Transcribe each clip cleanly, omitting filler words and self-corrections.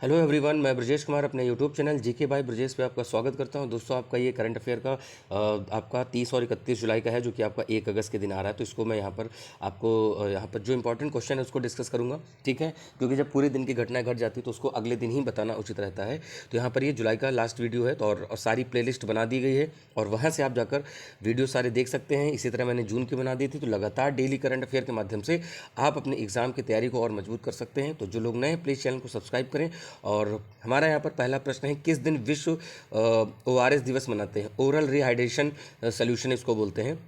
Hello everyone, मैं ब्रजेश कुमार अपने YouTube channel GK by Brajesh पे आपका स्वागत करता हूं। दोस्तों, आपका ये करंट अफेयर का आपका 30 और 31 जुलाई का है, जो कि आपका 1 अगस्त के दिन आ रहा है। तो इसको मैं यहाँ पर आपको यहाँ पर जो इंपॉर्टेंट क्वेश्चन है उसको डिस्कस करूँगा, ठीक है। क्योंकि जब पूरे दिन की घटनाएं घट जाती है तो उसको अगले दिन ही बताना उचित रहता है। तो यहाँ पर ये जुलाई का लास्ट वीडियो है, तो और सारी प्ले बना दी गई है और वहाँ से आप जाकर वीडियो सारे देख सकते हैं। इसी तरह मैंने जून की बना दी थी। तो लगातार डेली करंट अफेयर के माध्यम से आप अपने एग्जाम की तैयारी को और मजबूत कर सकते हैं। तो जो लोग नए हैं, प्लीज़ चैनल को सब्सक्राइब करें। और हमारा यहाँ पर पहला प्रश्न है, किस दिन विश्व ORS दिवस मनाते हैं? ओरल रिहाइड्रेशन सोल्यूशन इसको बोलते हैं,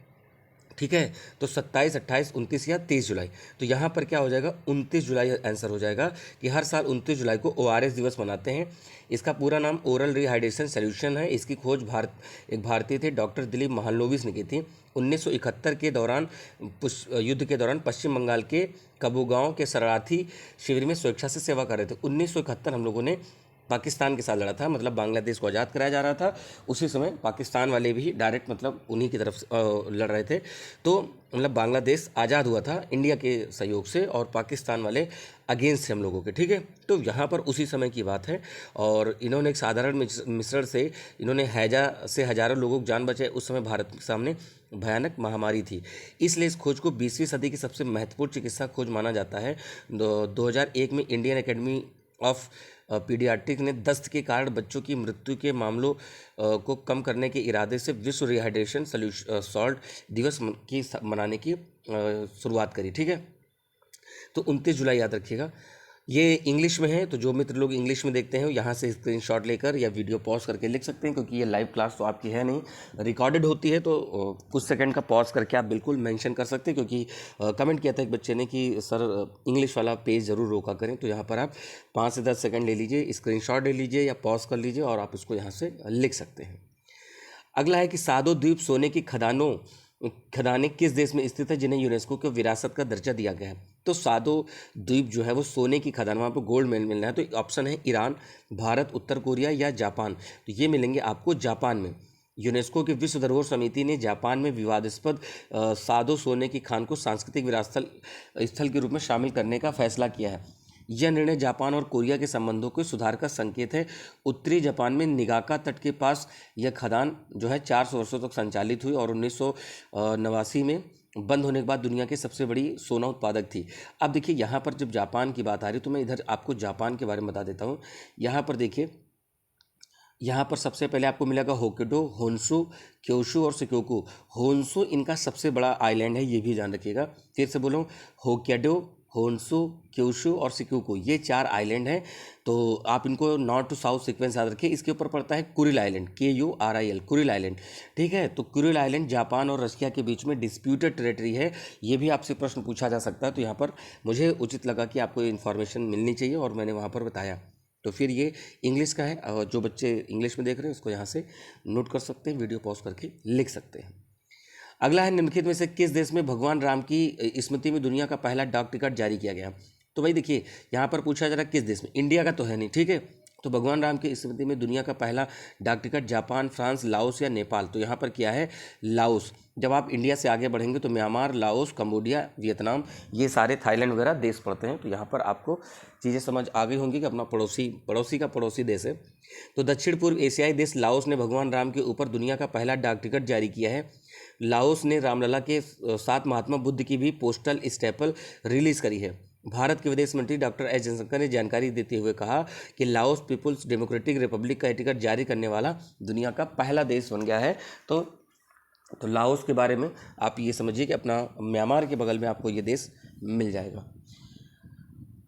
ठीक है। तो 27, 28, 29 या 30 जुलाई। तो यहाँ पर क्या हो जाएगा? 29 जुलाई आंसर हो जाएगा कि हर साल 29 जुलाई को ORS दिवस मनाते हैं। इसका पूरा नाम ओरल रिहाइड्रेशन सोल्यूशन है। इसकी खोज एक भारतीय थे, डॉक्टर दिलीप महालनोबिस ने की थी। 1971 के दौरान युद्ध के दौरान पश्चिम बंगाल के कबूगांव के शरणार्थी शिविर में स्वेच्छा से सेवा कर रहे थे। 1971 हम लोगों ने पाकिस्तान के साथ लड़ा था, मतलब बांग्लादेश को आज़ाद कराया जा रहा था। उसी समय पाकिस्तान वाले भी डायरेक्ट मतलब उन्हीं की तरफ से लड़ रहे थे। तो मतलब बांग्लादेश आज़ाद हुआ था इंडिया के सहयोग से, और पाकिस्तान वाले अगेंस्ट हम लोगों के, ठीक है। तो यहाँ पर उसी समय की बात है। और इन्होंने एक साधारण मिश्रण से इन्होंने हैजा से हज़ारों लोगों की जान बचाई। उस समय भारत के सामने भयानक महामारी थी, इसलिए इस खोज को 20वीं सदी की सबसे महत्वपूर्ण चिकित्सा खोज माना जाता है। 2001 में इंडियन एकेडमी ऑफ पीडियाट्रिक ने दस्त के कारण बच्चों की मृत्यु के मामलों को कम करने के इरादे से विश्व रिहाइड्रेशन सॉल्ट दिवस मनाने की शुरुआत करी, ठीक है। तो 29 जुलाई याद रखिएगा। ये इंग्लिश में है, तो जो मित्र लोग इंग्लिश में देखते हैं यहाँ से स्क्रीनशॉट लेकर या वीडियो पॉज करके लिख सकते हैं, क्योंकि ये लाइव क्लास तो आपकी है नहीं, रिकॉर्डेड होती है। तो कुछ सेकंड का पॉज करके आप बिल्कुल मेंशन कर सकते हैं, क्योंकि कमेंट किया था एक बच्चे ने कि सर इंग्लिश वाला पेज ज़रूर रोका करें। तो यहाँ पर आप 5 से 10 सेकंड ले लीजिए, स्क्रीनशॉट ले लीजिए या पॉज कर लीजिए और आप उसको यहाँ से लिख सकते हैं। अगला है कि सादो द्वीप सोने की खदानें किस देश में स्थित है जिन्हें यूनेस्को के विरासत का दर्जा दिया गया है? तो सादो द्वीप जो है वो सोने की खदान, वहाँ पर गोल्ड मेडल मिलना है। तो ऑप्शन है ईरान, भारत, उत्तर कोरिया या जापान। तो ये मिलेंगे आपको जापान में। यूनेस्को की विश्व धरोहर समिति ने जापान में विवादास्पद सादो सोने की खान को सांस्कृतिक विरासत स्थल के रूप में शामिल करने का फैसला किया है। यह निर्णय जापान और कोरिया के संबंधों के सुधार का संकेत है। उत्तरी जापान में निगाका तट के पास यह खदान जो है 400 वर्षों तक संचालित हुई और 1989 में बंद होने के बाद दुनिया की सबसे बड़ी सोना उत्पादक थी। अब देखिए, यहाँ पर जब जापान की बात आ रही है तो मैं इधर आपको जापान के बारे में बता देता हूँ। यहाँ पर देखिए, यहाँ पर सबसे पहले आपको मिलेगा होक्काइडो, होन्शु, क्योशु और शिकोकू। होन्शु इनका सबसे बड़ा आइलैंड है, ये भी ध्यान रखिएगा। फिर से बोलूँ, होक्काइडो, होन्शु, क्योशु और शिकोकू, ये 4 आइलैंड हैं। तो आप इनको नॉर्थ टू साउथ सीक्वेंस याद रखिए। इसके ऊपर पड़ता है Kuril island, KURIL, Kuril island, ठीक है। तो कुरिल आइलैंड जापान और रशिया के बीच में डिस्प्यूटेड टेरिटरी है। ये भी आपसे प्रश्न पूछा जा सकता है। तो यहाँ पर मुझे उचित लगा कि आपको इन्फॉर्मेशन मिलनी चाहिए और मैंने वहाँ पर बताया। तो फिर ये इंग्लिश का है, और जो बच्चे इंग्लिश में देख रहे हैं उसको यहाँ से नोट कर सकते हैं, वीडियो पॉज करके लिख सकते हैं। अगला है, निम्नलिखित में से किस देश में भगवान राम की स्मृति में दुनिया का पहला डाक टिकट जारी किया गया? तो भाई देखिए, यहाँ पर पूछा जा रहा है किस देश में, इंडिया का तो है नहीं, ठीक है। तो भगवान राम की स्मृति में दुनिया का पहला डाक टिकट जापान, फ्रांस, लाओस या नेपाल। तो यहाँ पर क्या है? लाओस। जब आप इंडिया से आगे बढ़ेंगे तो म्यांमार, लाओस, कंबोडिया, वियतनाम, ये सारे थाईलैंड वगैरह देश पड़ते हैं। तो यहाँ पर आपको चीज़ें समझ आ गई होंगी कि अपना पड़ोसी का पड़ोसी देश है। तो दक्षिण पूर्व एशियाई देश लाओस ने भगवान राम के ऊपर दुनिया का पहला डाक टिकट जारी किया है। लाओस ने रामलला के साथ महात्मा बुद्ध की भी पोस्टल स्टेपल रिलीज करी है। भारत के विदेश मंत्री डॉक्टर एस जयशंकर ने जानकारी देते हुए कहा कि लाओस पीपुल्स डेमोक्रेटिक रिपब्लिक का टिकट जारी करने वाला दुनिया का पहला देश बन गया है। तो लाओस के बारे में आप ये समझिए कि अपना म्यांमार के बगल में आपको ये देश मिल जाएगा।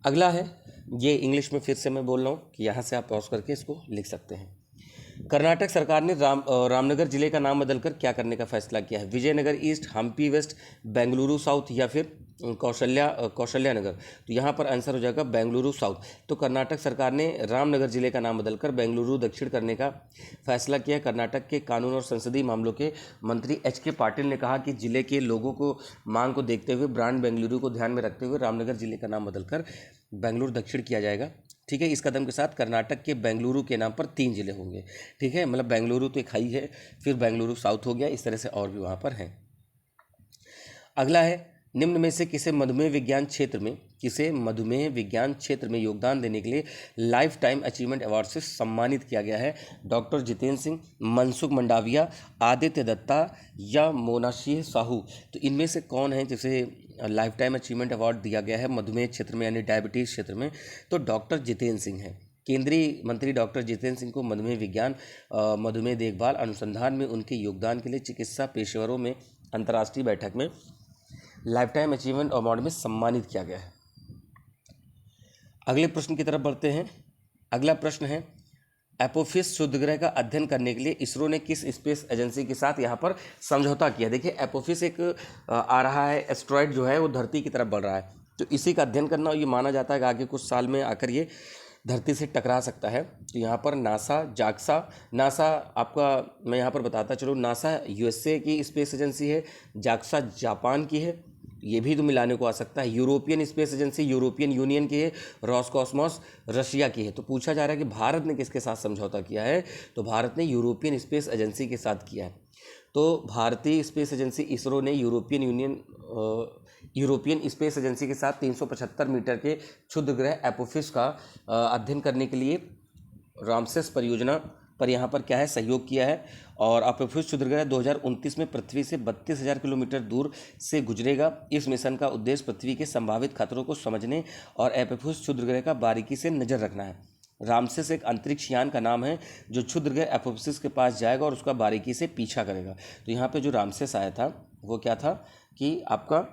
अगला है, ये इंग्लिश में फिर से मैं बोल रहा हूँ कि यहाँ से आप पॉज करके इसको लिख सकते हैं। कर्नाटक सरकार ने रामनगर जिले का नाम बदलकर क्या करने का फैसला किया है? Vijayanagar east, Hampi west, Bengaluru south या फिर कौशल्या नगर। तो यहाँ पर आंसर हो जाएगा बेंगलुरु साउथ। तो कर्नाटक सरकार ने रामनगर जिले का नाम बदलकर बेंगलुरु दक्षिण करने का फैसला किया। कर्नाटक के कानून और संसदीय मामलों के मंत्री HK पाटिल ने कहा कि जिले के लोगों को मांग को देखते हुए ब्रांड बेंगलुरु को ध्यान में रखते हुए रामनगर जिले का नाम बदलकर बेंगलुरु दक्षिण किया जाएगा, ठीक है। इस कदम के साथ कर्नाटक के बेंगलुरु के नाम पर 3 जिले होंगे, ठीक है। मतलब बेंगलुरु तो एक हाई है, फिर बेंगलुरु साउथ हो गया, इस तरह से और भी वहाँ पर हैं। अगला है, निम्न में से किसे मधुमेह विज्ञान क्षेत्र में किसे मधुमेह विज्ञान क्षेत्र में योगदान देने के लिए लाइफ टाइम अचीवमेंट अवार्ड से सम्मानित किया गया है? डॉक्टर जितेंद्र सिंह, मनसुख मंडाविया, आदित्य दत्ता या मोनाशिह साहू। तो इनमें से कौन है जिसे लाइफ टाइम अचीवमेंट अवार्ड दिया गया है मधुमेह क्षेत्र में यानी डायबिटीज़ क्षेत्र में? तो डॉक्टर जितेंद्र सिंह है। केंद्रीय मंत्री डॉक्टर जितेंद्र सिंह को मधुमेह विज्ञान, मधुमेह देखभाल अनुसंधान में उनके योगदान के लिए चिकित्सा पेशेवरों में अंतर्राष्ट्रीय बैठक में लाइफ टाइम अचीवमेंट अवार्ड में सम्मानित किया गया है। अगले प्रश्न की तरफ बढ़ते हैं। अगला प्रश्न है, एपोफिस क्षुद्रग्रह का अध्ययन करने के लिए इसरो ने किस स्पेस एजेंसी के साथ यहाँ पर समझौता किया? देखिए, एपोफिस एक आ रहा है एस्ट्रॉयड जो है वो धरती की तरफ बढ़ रहा है, तो इसी का अध्ययन करना, और ये माना जाता है कि आगे कुछ साल में आकर ये धरती से टकरा सकता है। तो यहाँ पर नासा आपका मैं यहाँ पर बताता चलूँ, नासा यूएसए की स्पेस एजेंसी है, जाक्सा जापान की है, ये भी तो मिलाने को आ सकता है। European space agency European union की है, रॉसकॉस्मॉस रशिया की है। तो पूछा जा रहा है कि भारत ने किसके साथ समझौता किया है? तो भारत ने यूरोपियन स्पेस एजेंसी के साथ किया है। तो भारतीय स्पेस एजेंसी इसरो ने यूरोपियन स्पेस एजेंसी के साथ 375 मीटर के क्षुद्रग्रह एपोफिस का अध्ययन करने के लिए रामसेस परियोजना पर यहाँ पर क्या है सहयोग किया है। और एपोफिस क्षुद्रग्रह 2029 में पृथ्वी से 32,000 किलोमीटर दूर से गुजरेगा। इस मिशन का उद्देश्य पृथ्वी के संभावित खतरों को समझने और एपोफिस क्षुद्रग्रह का बारीकी से नज़र रखना है। रामसेस एक अंतरिक्ष यान का नाम है जो क्षुद्रग्रह एपोफिस के पास जाएगा और उसका बारीकी से पीछा करेगा। तो यहाँ पे जो रामसेस आया था वो क्या था कि आपका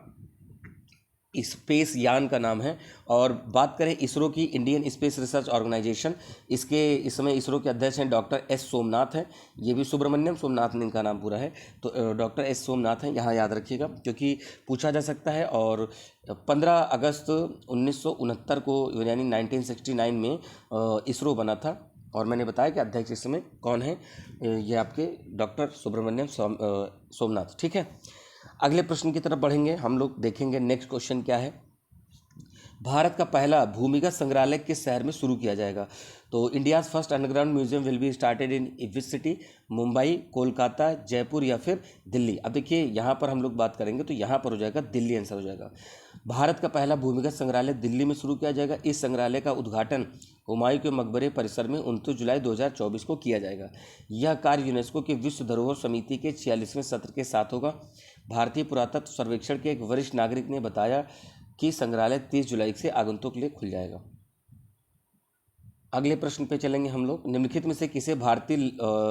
स्पेस यान का नाम है। और बात करें इसरो की, इंडियन स्पेस रिसर्च ऑर्गेनाइजेशन, इस समय इसरो के अध्यक्ष हैं डॉक्टर एस सोमनाथ हैं। ये भी सुब्रमण्यम सोमनाथ इनका नाम पूरा है, तो डॉक्टर एस सोमनाथ हैं, यहाँ याद रखिएगा क्योंकि पूछा जा सकता है। और 15 अगस्त 1969 को यानी 1969 में इसरो बना था। और मैंने बताया कि अध्यक्ष इस समय कौन है, ये आपके डॉक्टर सुब्रमण्यम सोमनाथ। ठीक है, अगले प्रश्न की तरफ बढ़ेंगे हम लोग, देखेंगे नेक्स्ट क्वेश्चन क्या है। भारत का पहला भूमिगत संग्रहालय किस शहर में शुरू किया जाएगा? तो India's first underground museum will be started in which city? Mumbai, Kolkata, Jaipur या फिर दिल्ली? अब देखिए यहाँ पर हम लोग बात करेंगे तो यहाँ पर हो जाएगा दिल्ली, आंसर हो जाएगा। भारत का पहला भूमिगत संग्रहालय दिल्ली में शुरू किया जाएगा। इस संग्रहालय का उद्घाटन हुमायूं के मकबरे परिसर में 29 जुलाई 2024 को किया जाएगा। यह कार्य यूनेस्को के विश्व धरोहर समिति के 46वें सत्र के साथ होगा। भारतीय पुरातत्व सर्वेक्षण के एक वरिष्ठ नागरिक ने बताया कि संग्रहालय 30 जुलाई से आगंतुकों के लिए खुल जाएगा। अगले प्रश्न पे चलेंगे हम लोग। निम्नलिखित में से किसे भारतीय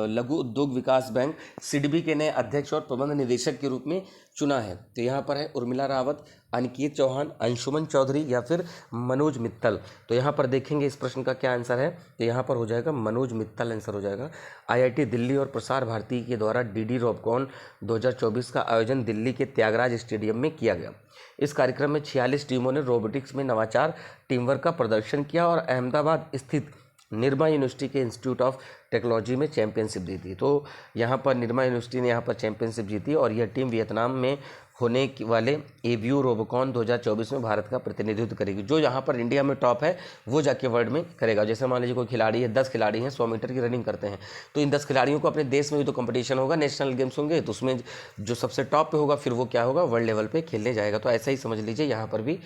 लघु उद्योग विकास बैंक सिडबी के नए अध्यक्ष और प्रबंध निदेशक के रूप में चुना है? तो यहाँ पर है उर्मिला रावत, अनिकेत चौहान, अंशुमन चौधरी या फिर मनोज मित्तल। तो यहाँ पर देखेंगे इस प्रश्न का क्या आंसर है, तो यहाँ पर हो जाएगा मनोज मित्तल, आंसर हो जाएगा। IIT दिल्ली और प्रसार भारती के द्वारा DD रॉबकॉन 2024 का आयोजन दिल्ली के त्यागराज स्टेडियम में किया गया। इस कार्यक्रम में 46 टीमों ने रोबोटिक्स में नवाचार, टीमवर्क का प्रदर्शन किया और अहमदाबाद स्थित निर्मा यूनिवर्सिटी के इंस्टीट्यूट ऑफ टेक्नोलॉजी में चैंपियनशिप जीती। तो यहाँ पर निर्मा यूनिवर्सिटी ने यहाँ पर चैंपियनशिप जीती और यह टीम वियतनाम में होने वाले एबीयू रोबोकॉन 2024 में भारत का प्रतिनिधित्व करेगी। जो यहाँ पर इंडिया में टॉप है वो जाके वर्ल्ड में करेगा। जैसे मान लीजिए कोई खिलाड़ी है, 10 खिलाड़ी हैं 100 मीटर की रनिंग करते हैं, तो इन 10 खिलाड़ियों को अपने देश में भी तो कंपटीशन होगा, नेशनल गेम्स होंगे, तो उसमें जो सबसे टॉप पे होगा फिर वो क्या होगा, वर्ल्ड लेवल पे खेलने जाएगा। तो ऐसा ही समझ लीजिए यहाँ पर भी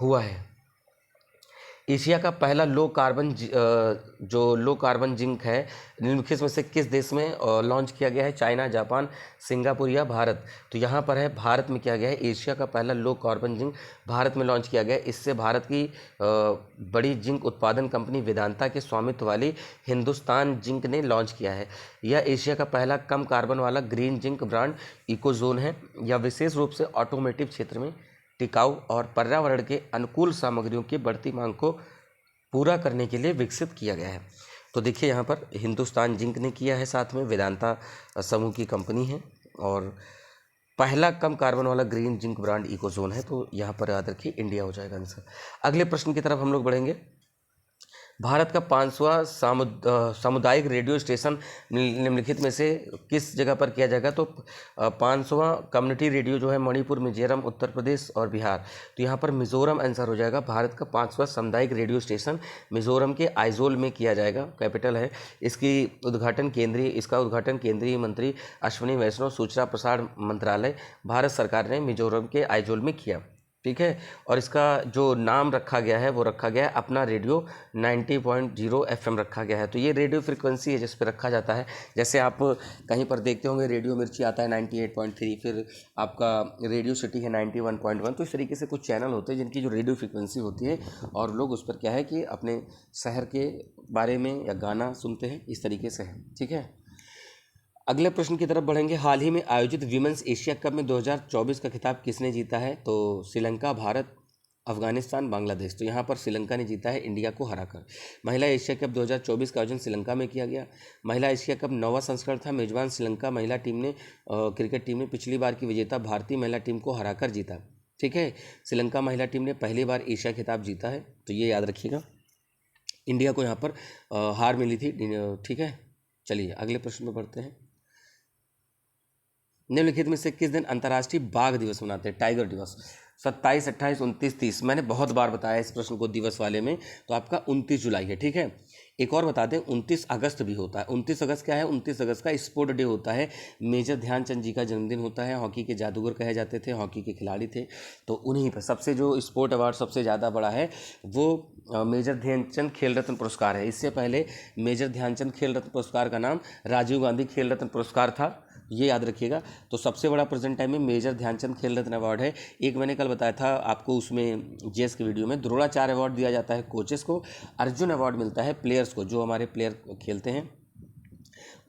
हुआ है। एशिया का पहला लो कार्बन जिंक है निम्नलिखित में से किस देश में लॉन्च किया गया है? चाइना, जापान, सिंगापुर या भारत? तो यहाँ पर है भारत में किया गया है। एशिया का पहला लो कार्बन जिंक भारत में लॉन्च किया गया है। इससे भारत की बड़ी जिंक उत्पादन कंपनी वेदांता के स्वामित्व वाली हिंदुस्तान जिंक ने लॉन्च किया है। यह एशिया का पहला कम कार्बन वाला ग्रीन जिंक ब्रांड इकोजोन है। यह विशेष रूप से ऑटोमोटिव क्षेत्र में टिकाऊ और पर्यावरण के अनुकूल सामग्रियों की बढ़ती मांग को पूरा करने के लिए विकसित किया गया है। तो देखिए यहाँ पर हिंदुस्तान जिंक ने किया है, साथ में वेदांता समूह की कंपनी है और पहला कम कार्बन वाला ग्रीन जिंक ब्रांड इकोजोन है। तो यहाँ पर याद रखिए इंडिया हो जाएगा आंसर। अगले प्रश्न की तरफ हम लोग बढ़ेंगे। भारत का 5वां सामुदायिक रेडियो स्टेशन निम्नलिखित में से किस जगह पर किया जाएगा? तो 5वां कम्युनिटी रेडियो जो है मणिपुर, मिजोरम, उत्तर प्रदेश और बिहार। तो यहाँ पर मिजोरम आंसर हो जाएगा। भारत का 5वां सामुदायिक रेडियो स्टेशन मिजोरम के आइजोल में किया जाएगा, कैपिटल है। इसका उद्घाटन केंद्रीय मंत्री अश्विनी वैष्णव, सूचना प्रसारण मंत्रालय, भारत सरकार ने मिजोरम के आइजोल में किया। ठीक है। और इसका जो नाम रखा गया है वो रखा गया है अपना रेडियो 90.0 FM रखा गया है। तो ये रेडियो फ्रिक्वेंसी है जिस पे रखा जाता है। जैसे आप कहीं पर देखते होंगे रेडियो मिर्ची आता है 98.3, फिर आपका रेडियो सिटी है 91.1। तो इस तरीके से कुछ चैनल होते हैं जिनकी जो रेडियो फ्रिक्वेंसी होती है और लोग उस पर क्या है कि अपने शहर के बारे में या गाना सुनते हैं, इस तरीके से है। ठीक है, अगले प्रश्न की तरफ बढ़ेंगे। हाल ही में आयोजित विमेंस एशिया कप में 2024 का खिताब किसने जीता है? तो श्रीलंका, भारत, अफगानिस्तान, बांग्लादेश। तो यहाँ पर श्रीलंका ने जीता है इंडिया को हराकर। महिला एशिया कप 2024 का आयोजन श्रीलंका में किया गया। महिला एशिया कप 9वां संस्करण था। मेजबान श्रीलंका महिला टीम ने क्रिकेट टीम ने पिछली बार की विजेता भारतीय महिला टीम को हराकर जीता। ठीक है, श्रीलंका महिला टीम ने पहली बार एशिया खिताब जीता है, तो ये याद रखिएगा। इंडिया को यहाँ पर हार मिली थी। ठीक है, चलिए अगले प्रश्न में बढ़ते हैं। निम्नलिखित में से किस दिन अंतर्राष्ट्रीय बाघ दिवस मनाते हैं? टाइगर दिवस 27, 28, 29, 30। मैंने बहुत बार बताया इस प्रश्न को दिवस वाले में, तो आपका 29 जुलाई है। ठीक है, एक और बता दें 29 अगस्त भी होता है। 29 अगस्त क्या है? 29 अगस्त का स्पोर्ट डे होता है। मेजर ध्यानचंद जी का जन्मदिन होता है। हॉकी के जादूगर कहे जाते थे, हॉकी के खिलाड़ी थे। तो उन्हीं पर सबसे जो स्पोर्ट अवार्ड सबसे ज़्यादा बड़ा है वो मेजर ध्यानचंद खेल रत्न पुरस्कार है। इससे पहले मेजर ध्यानचंद खेल रत्न पुरस्कार का नाम राजीव गांधी खेल रत्न पुरस्कार था, ये याद रखिएगा। तो सबसे बड़ा प्रेजेंट टाइम में मेजर ध्यानचंद खेल रत्न अवार्ड है। एक मैंने कल बताया था आपको उसमें जीएस के वीडियो में, द्रोणाचार्य अवार्ड दिया जाता है कोचेस को, अर्जुन अवार्ड मिलता है प्लेयर्स को, जो हमारे प्लेयर खेलते हैं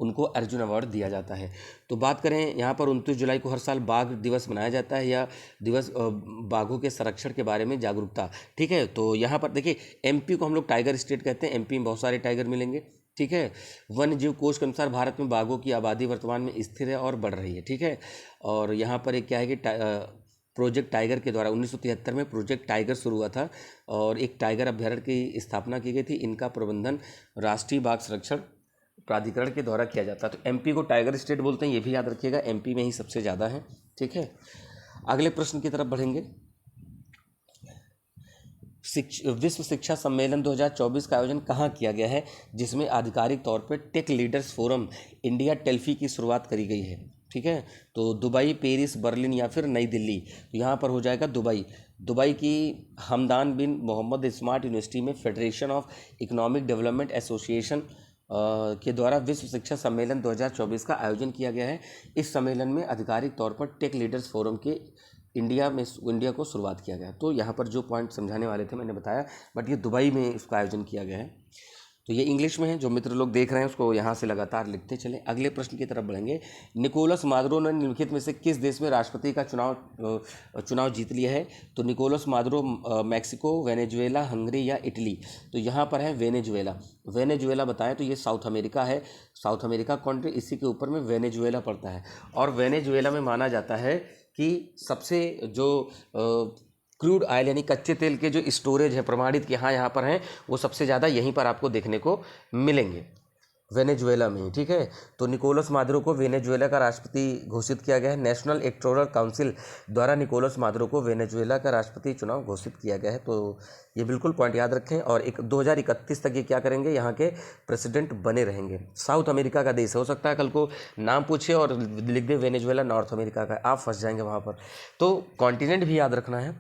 उनको अर्जुन अवार्ड दिया जाता है। तो बात करें यहाँ पर 29 जुलाई को हर साल बाघ दिवस मनाया जाता है, या दिवस बाघों के संरक्षण के बारे में जागरूकता। ठीक है, तो यहाँ पर देखिए एमपी को हम लोग टाइगर स्टेट कहते हैं। एमपी में बहुत सारे टाइगर मिलेंगे। ठीक है, वन्य जीव कोष के अनुसार भारत में बाघों की आबादी वर्तमान में स्थिर है और बढ़ रही है। ठीक है, और यहाँ पर एक क्या है कि प्रोजेक्ट टाइगर के द्वारा 1973 में प्रोजेक्ट टाइगर शुरू हुआ था और एक टाइगर अभ्यारण्य की स्थापना की गई थी। इनका प्रबंधन राष्ट्रीय बाघ संरक्षण प्राधिकरण के द्वारा किया जाता है। तो एमपी को टाइगर स्टेट बोलते हैं, ये भी याद रखिएगा। एमपी में ही सबसे ज़्यादा है। ठीक है, अगले प्रश्न की तरफ बढ़ेंगे। विश्व शिक्षा सम्मेलन 2024 का आयोजन कहाँ किया गया है, जिसमें आधिकारिक तौर पर टेक लीडर्स फोरम इंडिया टेल्फी की शुरुआत करी गई है? ठीक है, तो दुबई, पेरिस, बर्लिन या फिर नई दिल्ली। तो यहाँ पर हो जाएगा दुबई। दुबई की हमदान बिन मोहम्मद स्मार्ट यूनिवर्सिटी में federation of economic development association के द्वारा विश्व शिक्षा सम्मेलन 2024 का आयोजन किया गया है। इस सम्मेलन में आधिकारिक तौर पर टेक लीडर्स फोरम के इंडिया को शुरुआत किया गया। तो यहाँ पर जो पॉइंट समझाने वाले थे मैंने बताया, बट ये दुबई में इसका आयोजन किया गया है। तो ये इंग्लिश में है, जो मित्र लोग देख रहे हैं उसको यहाँ से लगातार लिखते चलें। अगले प्रश्न की तरफ बढ़ेंगे। निकोलस मादुरो ने निम्नलिखित में से किस देश में राष्ट्रपति का चुनाव जीत लिया है? तो Nicolas Maduro Mexico, Venezuela, Hungary या इटली। तो यहाँ पर है वेनेजुएला। वेनेजुएला बताएं तो ये साउथ अमेरिका है, साउथ अमेरिका कंट्री, इसी के ऊपर में वेनेजुएला पड़ता है। और वेनेजुएला में माना जाता है कि सबसे जो क्रूड ऑयल यानी कच्चे तेल के जो स्टोरेज है प्रमाणित कि हाँ यहाँ पर हैं, वो सबसे ज़्यादा यहीं पर आपको देखने को मिलेंगे, वेनेजुएला में। ठीक है, तो निकोलस मादुरो को वेनेजुएला का राष्ट्रपति घोषित किया गया है। नेशनल इलेक्टोरल काउंसिल द्वारा निकोलस मादुरो को वेनेजुएला का राष्ट्रपति चुनाव घोषित किया गया है। तो ये बिल्कुल पॉइंट याद रखें। और 2031 तक ये क्या करेंगे, यहाँ के प्रेसिडेंट बने रहेंगे। साउथ अमेरिका का देश हो सकता है कल को नाम पूछे और लिख दे वेनेजुएला नॉर्थ अमेरिका का, आप फंस जाएंगे वहाँ पर। तो कॉन्टिनेंट भी याद रखना है।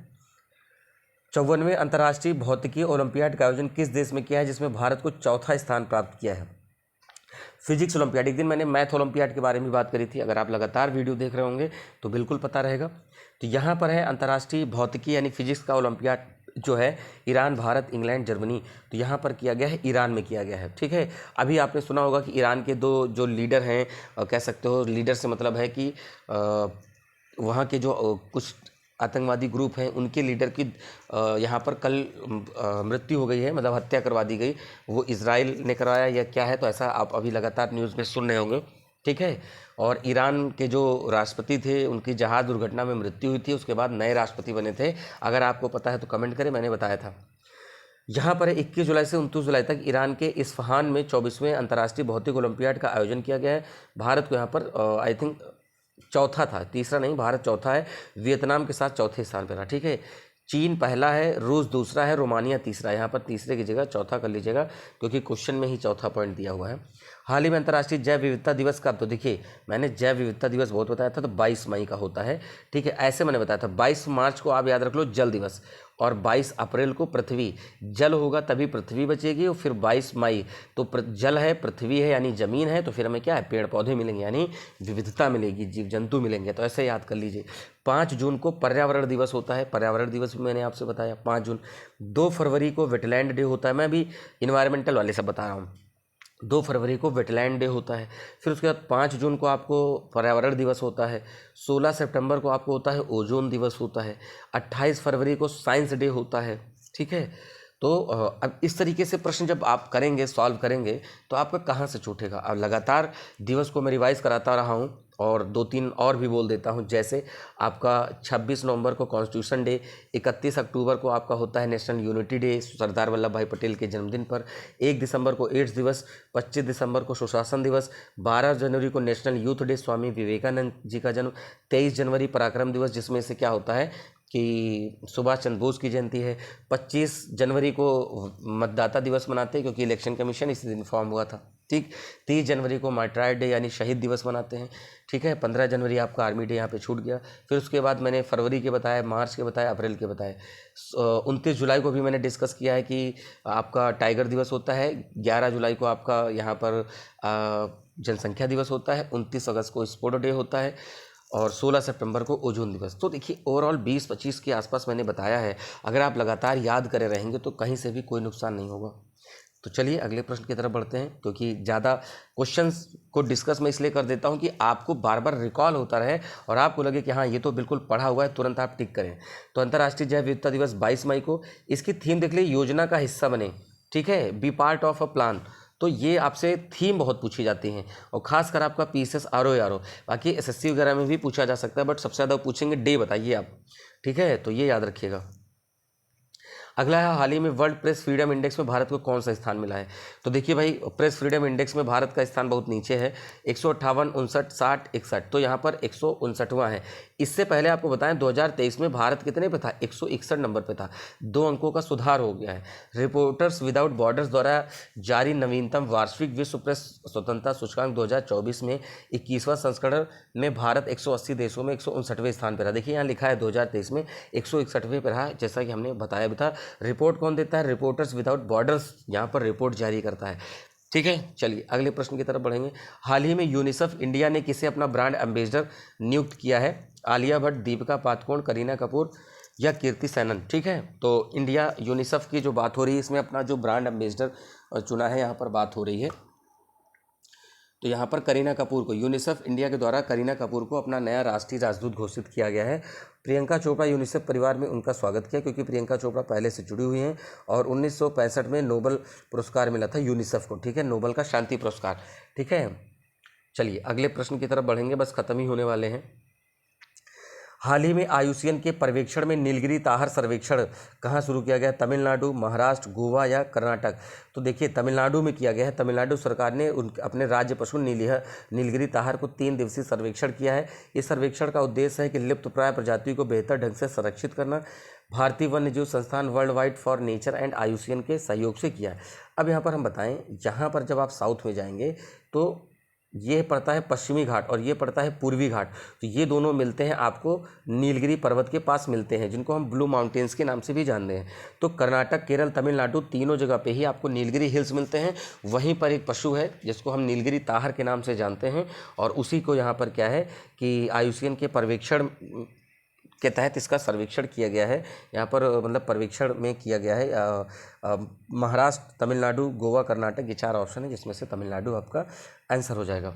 54वें अंतर्राष्ट्रीय भौतिकी ओलंपियाड का आयोजन किस देश में किया है, जिसमें भारत को चौथा स्थान प्राप्त किया है? Physics olympiad. एक दिन मैंने मैथ ओलंपियाड के बारे में बात करी थी, अगर आप लगातार वीडियो देख रहे होंगे तो बिल्कुल पता रहेगा। तो यहाँ पर है अंतर्राष्ट्रीय भौतिकी यानी फिजिक्स का ओलंपियाड जो है ईरान, भारत, इंग्लैंड, जर्मनी। तो यहाँ पर किया गया है, ईरान में किया गया है। ठीक है, अभी आपने सुना होगा कि ईरान के दो जो लीडर हैं, कह सकते हो लीडर से मतलब है कि वहाँ के जो कुछ आतंकवादी ग्रुप हैं उनके लीडर की यहाँ पर कल मृत्यु हो गई है, मतलब हत्या करवा दी गई। वो इजराइल ने करवाया या क्या है, तो ऐसा आप अभी लगातार न्यूज़ में सुन रहे होंगे। ठीक है, और ईरान के जो राष्ट्रपति थे उनकी जहाज़ दुर्घटना में मृत्यु हुई थी, उसके बाद नए राष्ट्रपति बने थे। अगर आपको पता है तो कमेंट करें, मैंने बताया था। यहाँ पर 21 जुलाई से 29 जुलाई तक ईरान के इस्फहान में 24वें अंतर्राष्ट्रीय भौतिक ओलंपियाड का आयोजन किया गया है। भारत को यहाँ पर आई थिंक चौथा था, तीसरा नहीं, भारत चौथा है, वियतनाम के साथ चौथे स्थान पर रहा। ठीक है, चीन पहला है, रूस दूसरा है, रोमानिया तीसरा है। यहाँ पर तीसरे की जगह चौथा कर लीजिएगा, क्योंकि क्वेश्चन में ही चौथा पॉइंट दिया हुआ है। हाल ही में अंतर्राष्ट्रीय जैव विविधता दिवस का, तो देखिए मैंने जैव विविधता दिवस बहुत बताया था, तो 22 मई का होता है, ठीक है, ऐसे मैंने बताया था। 22 मार्च को आप याद रख लो जल दिवस, और 22 अप्रैल को पृथ्वी, जल होगा तभी पृथ्वी बचेगी, और फिर 22 मई तो जल है, पृथ्वी है यानी जमीन है, तो फिर हमें क्या है, पेड़ पौधे मिलेंगे यानी विविधता मिलेगी, जीव जंतु मिलेंगे, तो ऐसे याद कर लीजिए। 5 जून को पर्यावरण दिवस होता है, पर्यावरण दिवस भी मैंने आपसे बताया 5 जून। 2 फरवरी को वेटलैंड डे होता है, मैं भी इन्वायरमेंटल वाले सब बता रहा हूँ। 2 फरवरी को वेटलैंड डे होता है, फिर उसके बाद 5 जून को आपको पर्यावरण दिवस होता है, 16 सितंबर को आपको होता है ओजोन दिवस होता है, 28 फरवरी को साइंस डे होता है, ठीक है। तो अब इस तरीके से प्रश्न जब आप करेंगे, सॉल्व करेंगे, तो आपका कहाँ से छूटेगा। अब लगातार दिवस को मैं रिवाइज कराता रहा हूँ, और 2-3 और भी बोल देता हूँ, जैसे आपका 26 नवंबर को कॉन्स्टिट्यूशन डे, 31 अक्टूबर को आपका होता है national unity day Sardar Vallabh भाई पटेल के जन्मदिन पर, 1 दिसंबर को एड्स दिवस, 25 दिसंबर को सुशासन दिवस, 12 जनवरी को national youth day Swami Vivekananda ji का जन्म, 23 जनवरी पराक्रम दिवस, जिसमें से क्या होता है कि सुभाष चंद्र बोस की जयंती है, 25 जनवरी को मतदाता दिवस मनाते हैं क्योंकि इलेक्शन कमीशन इसी दिन फॉर्म हुआ था, ठीक। 30 जनवरी को मार्टायर डे यानी शहीद दिवस मनाते हैं, ठीक है। 15 जनवरी आपका आर्मी डे यहाँ पे छूट गया। फिर उसके बाद मैंने फरवरी के बताया, मार्च के बताया, अप्रैल के बताए। 29 जुलाई को भी मैंने डिस्कस किया है कि आपका टाइगर दिवस होता है, 11 जुलाई को आपका यहाँ पर जनसंख्या दिवस होता है, 29 अगस्त को स्पोर्ट डे होता है, और 16 सितंबर को ओजोन दिवस। तो देखिए ओवरऑल 20-25 के आसपास मैंने बताया है, अगर आप लगातार याद करे रहेंगे तो कहीं से भी कोई नुकसान नहीं होगा। तो चलिए अगले प्रश्न की तरफ बढ़ते हैं, क्योंकि ज़्यादा क्वेश्चंस को डिस्कस मैं इसलिए कर देता हूं कि आपको बार बार रिकॉल होता रहे और आपको लगे कि हाँ ये तो बिल्कुल पढ़ा हुआ है, तुरंत आप टिक करें। तो अंतर्राष्ट्रीय जैव विविधता दिवस 22 मई को, इसकी थीम देख लीजिए, योजना का हिस्सा बने, ठीक है, be part of a plan. तो ये आपसे थीम बहुत पूछी जाती हैं, और खासकर आपका पीसीएस आरओ, बाकी एसएससी वगैरह में भी पूछा जा सकता है, बट सबसे ज़्यादा पूछेंगे डे बताइए आप, ठीक है, तो ये याद रखिएगा। अगला है, हाल ही में वर्ल्ड प्रेस फ्रीडम इंडेक्स में भारत को कौन सा स्थान मिला है। तो देखिए भाई, प्रेस फ्रीडम इंडेक्स में भारत का स्थान बहुत नीचे है, 158, 59, 60, 61, तो यहाँ पर 159वां है। इससे पहले आपको बताएं 2023 में भारत कितने पे था, 161 नंबर पे था, 2 अंकों का सुधार हो गया है। रिपोर्टर्स विदाउट बॉर्डर्स द्वारा जारी नवीनतम वार्षिक विश्व प्रेस स्वतंत्रता सूचकांक 2024 में 21वां संस्करण में भारत 180 देशों में 159वें स्थान पर रहा। देखिए यहाँ लिखा है 2023 में 161वें पर रहा, जैसा कि हमने बताया भी था। रिपोर्ट कौन देता है, रिपोर्टर्स विदाउट बॉर्डर्स यहाँ पर रिपोर्ट जारी करता है, ठीक है। चलिए अगले प्रश्न की तरफ बढ़ेंगे। हाल ही में यूनिसेफ इंडिया ने किसे अपना ब्रांड एम्बेसडर नियुक्त किया है, आलिया भट्ट, दीपिका पादुकोण, करीना कपूर या कीर्ति सेनन, ठीक है। तो इंडिया यूनिसेफ की जो बात हो रही है, इसमें अपना जो ब्रांड एम्बेसडर चुना है, यहाँ पर बात हो रही है, तो यहाँ पर करीना कपूर को, यूनिसेफ इंडिया के द्वारा करीना कपूर को अपना नया राष्ट्रीय राजदूत घोषित किया गया है। प्रियंका चोपड़ा यूनिसेफ परिवार में उनका स्वागत किया, क्योंकि प्रियंका चोपड़ा पहले से जुड़ी हुई हैं, और 1965 में नोबल पुरस्कार मिला था यूनिसेफ को, ठीक है, नोबल का शांति पुरस्कार, ठीक है। चलिए अगले प्रश्न की तरफ बढ़ेंगे, बस खत्म ही होने वाले हैं। हाल ही में आयुसीएन के पर्यवेक्षण में नीलगिरी ताहर सर्वेक्षण कहाँ शुरू किया गया, तमिलनाडु, महाराष्ट्र, गोवा या कर्नाटक। तो देखिए तमिलनाडु में किया गया है, तमिलनाडु सरकार ने अपने राज्य पशु नीलगिरी ताहर को 3 दिवसीय सर्वेक्षण किया है। इस सर्वेक्षण का उद्देश्य है कि लुप्तप्राय प्रजातियों को बेहतर ढंग से संरक्षित करना। भारतीय वन्य जीव संस्थान, world wide for nature and IUCN के सहयोग से किया है। अब यहाँ पर हम बताएं, यहाँ पर जब आप साउथ में जाएंगे तो ये पड़ता है पश्चिमी घाट और ये पड़ता है पूर्वी घाट, तो ये दोनों मिलते हैं आपको नीलगिरी पर्वत के पास मिलते हैं, जिनको हम ब्लू माउंटेन्स के नाम से भी जानते हैं। तो कर्नाटक, केरल, तमिलनाडु, तीनों जगह पे ही आपको नीलगिरी हिल्स मिलते हैं। वहीं पर एक पशु है जिसको हम नीलगिरी ताहर के नाम से जानते हैं, और उसी को यहाँ पर क्या है कि आयुसीएन के पर्यवेक्षण के तहत इसका सर्वेक्षण किया गया है। यहाँ पर मतलब पर्यवेक्षण में किया गया है महाराष्ट्र, तमिलनाडु, गोवा, कर्नाटक, ये 4 ऑप्शन है, जिसमें से तमिलनाडु आपका आंसर हो जाएगा।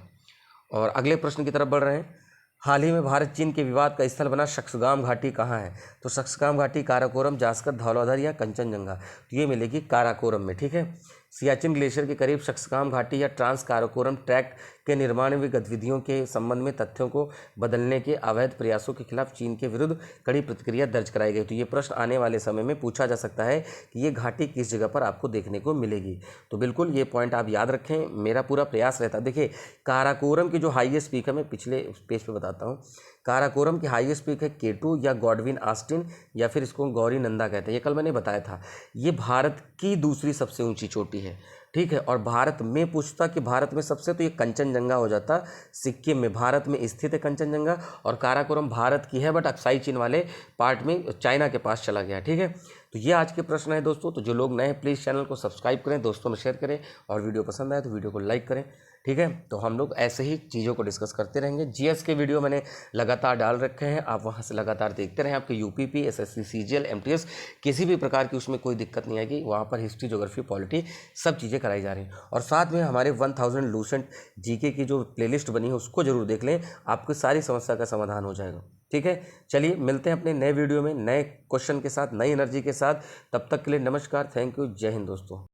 और अगले प्रश्न की तरफ बढ़ रहे हैं। हाल ही में भारत चीन के विवाद का स्थल बना शक्सगाम घाटी कहाँ है। तो शक्सगाम घाटी काराकोरम, जास्कर, धौलाधर या कंचनजंगा, तो ये मिलेगी काराकोरम में, ठीक है। सियाचिन ग्लेशियर के करीब शक्सगाम घाटी या ट्रांस काराकोरम ट्रैक्ट के निर्माण में गतिविधियों के संबंध में तथ्यों को बदलने के अवैध प्रयासों के खिलाफ चीन के विरुद्ध कड़ी प्रतिक्रिया दर्ज कराई गई। तो ये प्रश्न आने वाले समय में पूछा जा सकता है कि ये घाटी किस जगह पर आपको देखने को मिलेगी। तो बिल्कुल ये पॉइंट आप याद रखें, मेरा पूरा प्रयास रहता है। देखिए काराकोरम की जो हाईएस्ट पीक है, मैं पिछले पेज पे बताता हूँ। काराकोरम की हाईएस्ट पीक है केटू या गॉडविन आस्टिन, या फिर इसको गौरी नंदा कहते हैं, ये कल मैंने बताया था। ये भारत की दूसरी सबसे ऊंची चोटी है। ठीक है। और भारत में पूछता कि भारत में सबसे, तो ये कंचनजंगा हो जाता। सिक्किम में, भारत में स्थित है कंचनजंगा, और काराकोरम भारत की है बट अक्साई चीन वाले पार्ट में चाइना के पास चला गया। ठीक है, तो ये आज के प्रश्न है दोस्तों। तो जो लोग नए हैं प्लीज़ चैनल को सब्सक्राइब करें, दोस्तों में शेयर करें, और वीडियो पसंद आए तो वीडियो को लाइक करें। ठीक है, तो हम लोग ऐसे ही चीज़ों को डिस्कस करते रहेंगे। जीएस के वीडियो मैंने लगातार डाल रखे हैं, आप वहाँ से लगातार देखते रहें। आपके यूपीपी, एसएससी, सीजीएल, एमटीएस किसी भी प्रकार की उसमें कोई दिक्कत नहीं आएगी। वहाँ पर हिस्ट्री, ज्योग्राफी, पॉलिटी सब चीज़ें कराई जा रही हैं। और साथ में हमारे 1000 लूसेंट जीके की जो प्लेलिस्ट बनी है उसको जरूर देख लें, आपकी सारी समस्या का समाधान हो जाएगा। ठीक है, चलिए मिलते हैं अपने नए वीडियो में नए क्वेश्चन के साथ, नई एनर्जी के साथ। तब तक के लिए नमस्कार, थैंक यू, जय हिंद दोस्तों।